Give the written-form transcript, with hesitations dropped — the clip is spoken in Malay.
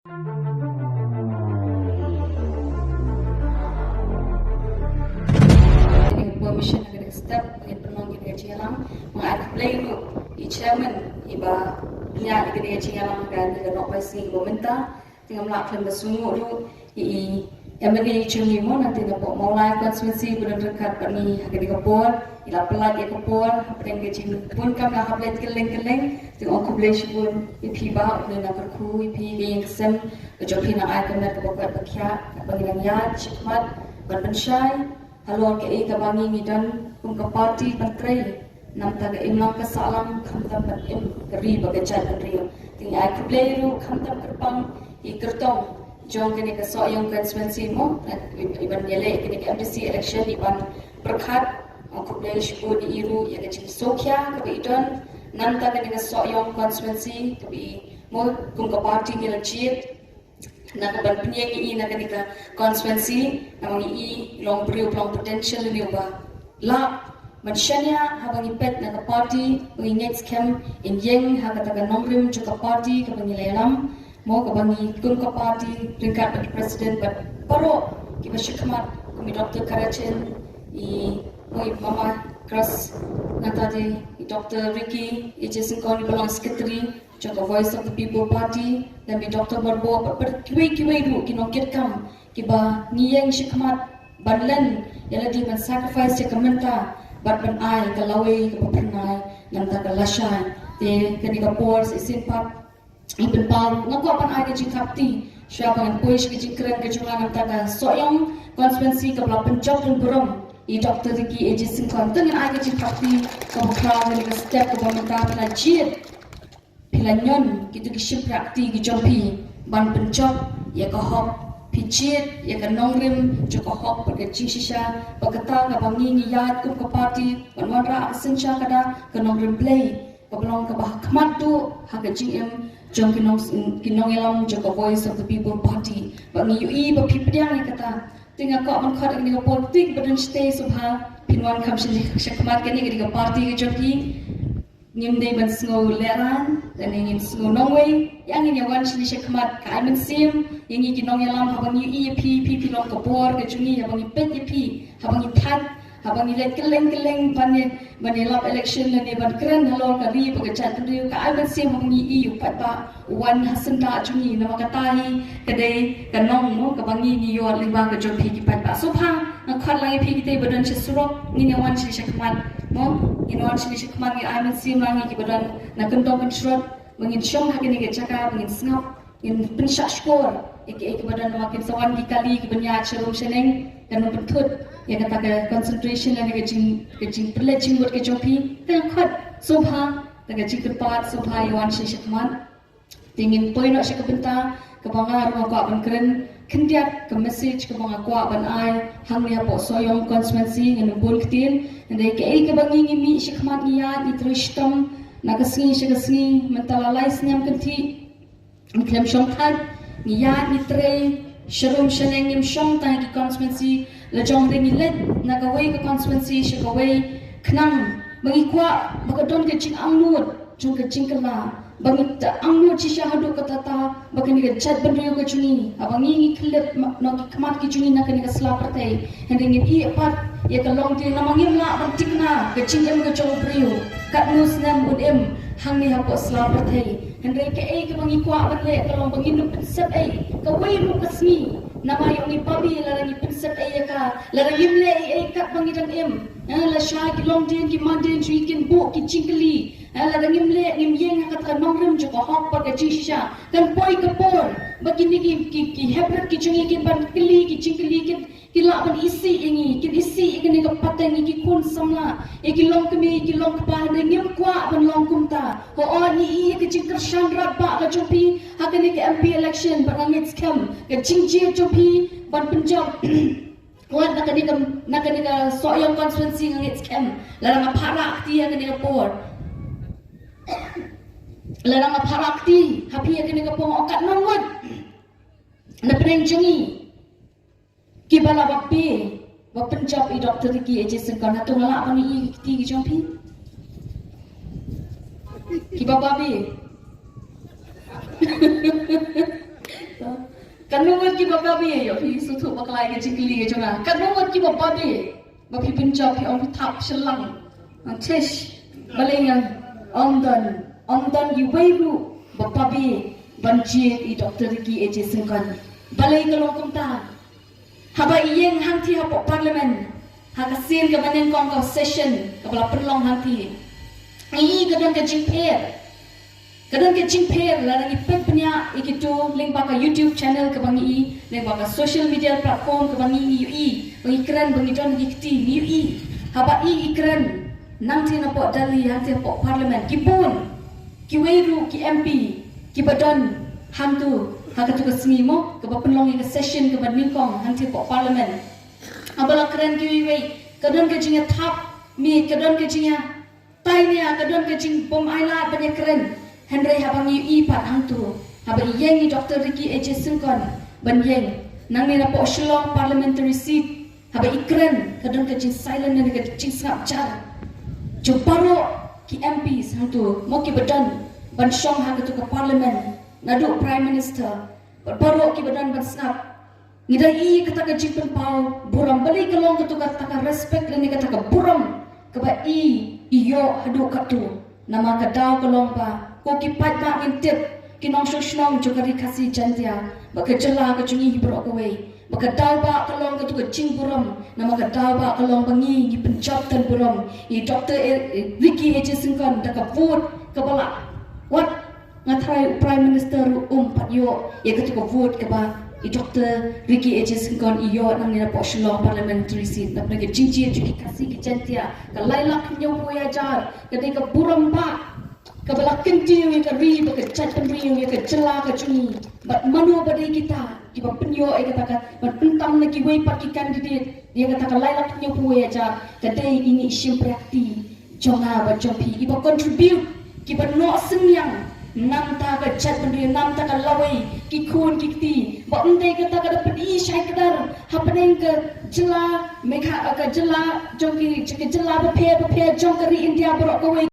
Permission agak step in penong kita cialang mengarah playru i chairman iba nya kita cialang dan kita nak pasti pemerintah tinggal melakukan bersungguh dulu i MLA cumi mo nanti dapat mulai konstitusi benar dekat kami agak dikepor ila pelat ya kepor apa yang kita pun kami nak update keleng tengok kublesh pun ipi ba dan nak kerku ipi yang kesem kejoki nak ai kena kebakat bakia pangilan yad cikmat berpensyai Halor ke ika bangi ngidan kum ke parti pantrai nam taga imlang ke salam khamtam pat im keri baga chat pantrai ting ai kubleiru khamtam kerpang I kertong jong kene ke so yang constituency mo iban yele kene ke MDC election iban berkhat kublei shku di iru ya ke sokya ke idon nam taga kene ke so yang constituency ke mo kum ke parti ke lechit nak ban penyeng ini nak ketika konstituensi namang i long brio long potential ni ubah lap manusianya habang ipet nak party mengingat scam in yeng ha kata nongrim juga party ke pengilelam mau ke bangi kum ke party ringkat bagi presiden but paro kita syukmat kami doktor Karachen I moi mama keras nata di Dr. Ricky Jason Koni belong secretary Jaka Voice of the People Party dan Dr. Barbo berkiwi-kiwi dulu kinokit kam kiba niyeng syikmat banlen yala di man sacrifice ya kamenta bat ban ai kalawe kapernai nam ta kalashan te kanika pors isin pat ipen pal ngako pan ai ke kapti syapa ngan puish ke jikren ke chunga nam ta ka soyong konstituensi ke belapan job dan burom I Dr. Ricky Jason Koni dengan ai ke kapti ke bukra ke step ke pemerintah penajid Pilanyon gitu kisip prakti gijompi ban pencop ya kahop picit ya kanongrim joko hop berkecing sisa berkata ngabangi ngiyat kum ke party ban wanra sencha kada kanongrim play kabelong ke bah kemat tu hagajing em jong kinong elam joko Voice of the People Party bangi ui bapipdiang ni kata tinggal kau ban khat ini politik badan stay subha pinwan kam syakmat kini ke party gijompi Nimdai ban sengo leran dan ingin sengo nongway yang ingin yawan sini syakmat kai men sim yang ingin nong yalam habang yu pi long kapor ke jungi habang ipet pi habang itat habang ilet keleng ban lap election dan ban keren halor kali pagachat tu kai men sim habang yu patba wan hasenta jungi nama katai kedai kanong mo kabang ni yo liba ke jopi ki patba sopha nakhat lai pi kita badan sesurok ni yawan sini syakmat mo inwan sini syakmat ni ai men sim langi ki badan nakentong pensrot mengin syong hakini ke cakap mengin sengap in pensyak skor iki badan makin sawan dikali ke banyak cerum seneng dan mempertut ya kata ke concentration dan ke jing perlejing buat ke jopi dan khat sobha dan jing kepat sobha yawan sini syakmat tingin poin nak syakap benta ke bangga rumah ko aban keren kendiat ke message ke bangga ko aban ai hang ni apo soyong konstituensi ngan bun ketin dan ke bangi ngimi syakmat niat ni trishtam Nakasingi mentalalai senyam kenti Klem syong tad Niyat ni trey Syarum syaneng nim syong tang ki konstituensi Lajong ringi let Nagaway ke konstituensi Syagaway Kenang Mengikwa Bakadon ke cing angnut Jung ke cing kela Bangi angnut cisya hadu ke tata Baka ni ke jad bendrio ke jungi Abang ingi kelip Noki kemat ke jungi Naka ni ke selapartai Hendingin i apat Ya kalong ti namang im la Bang tikna Ke cing im ke jong brio kat nus nam udim hang ni hapok selamat hai hendai ke ke bangi kwa banle kalau bangi nu pensep ka wei nu kasmi nama yo ni pabi la ni pensep ka la yimle kat bangi dan em la sha ki long din ki mandin tri kin bo ki chingli la yimle nim yeng kat kan nongrim jo ko hok pa ke chisha kan poi ka por bagini ki hebrat ki chungi ki ban kli ki chingli ki la ban isi ingi ki isi ikene ka pateng ki kun samla ki long kemi ki long pa de ngim kwa ban long kumta ho on ni ki ching kershan rabba ka jopi hakene ke MP election bangit scam ke chingje jopi ban penjob wan nakani ka soyong konstituensi ngit scam larang parak ti hakene ka por larang parak ti hapi hakene ka pong okat nongwat na prenjengi Kibala bapi, bapenjab I Dr. Ricky Jason Koni hatu ngalak pani I ti ki jompi. Kiba babi. kan nungut ki bapa bi yo pi su thu baklai ke cikli ke chunga kan nungut ki bapa bi ba pi pinjau pi ong thap selang tish balingan ondan yu wairu bapa bi banji i doktor ki eje singkan balai kalong kumta haba iyeng hangti hapo parliament haga sin ke banen kong ka session ka bala perlong hangti i kadang ke jingper la ngi pepnya ikitu link baka YouTube channel ke bangi link baka social media platform ke bangi bangi keren bangi don gikti ni haba ikren nangti na po dali hangti po parliament kibun kiweru ki MP ki badan hantu haga tu kesmi mo ke penlong ke session ke banin kong hangti po parliament abala keren kiwi kadang ke jinga tap mi kadang ke jinga tainya kadang ke jing bom aila banyak keren Henry habangi pat hantu haba yengi Dr. Ricky Eje Singkon ban yeng nang ni na po shlong parliamentary seat haba ikren kadang ke jing silent ni ke jing sngap jar joparo ki MPs hantu mo ki badan ban shong ha ke parliament nadu prime minister baro ki badan ban snap ngidai kata ke jing pau buram bali kelong ke kata respect ni kata ke buram ke ba iyo hadu katu nama kadau kelong pa ko ki pat ba ngintip kinong shnong jokari kasi jantia baka jela ka chungi hibro ko we baka daw ba kalong ka tu ching buram nama ka daw ba kalong bangi gi penjab tan buram I Dr. Ricky Eje Singkon da ka vote ka bala what ngathai prime minister pat yo ye ka tu ka vote ka ba I Dr. Ricky Eje Singkon iyo nang ni na po shlong parliamentary seat na pnage chingchi juki kasi ki jantia ka lailak nyaw mo ya jar ka ka buram ba kabala kentiu yang kari baka cat penriu yang kecela kecuni bat manu badai kita kiba penyo katakan bat pentam lagi wei pakikan gede dia katakan lailak nyo puwe aja kadai ini isim prakti jonga ba jompi kiba contribute kiba no semyang nam ta ka cat penriu nam ta ka lawai ki khun kikti ba undai kata kada pedi syai kadar happening ke jela mekha ka jela jongki jela ba phe jong kari India borok ko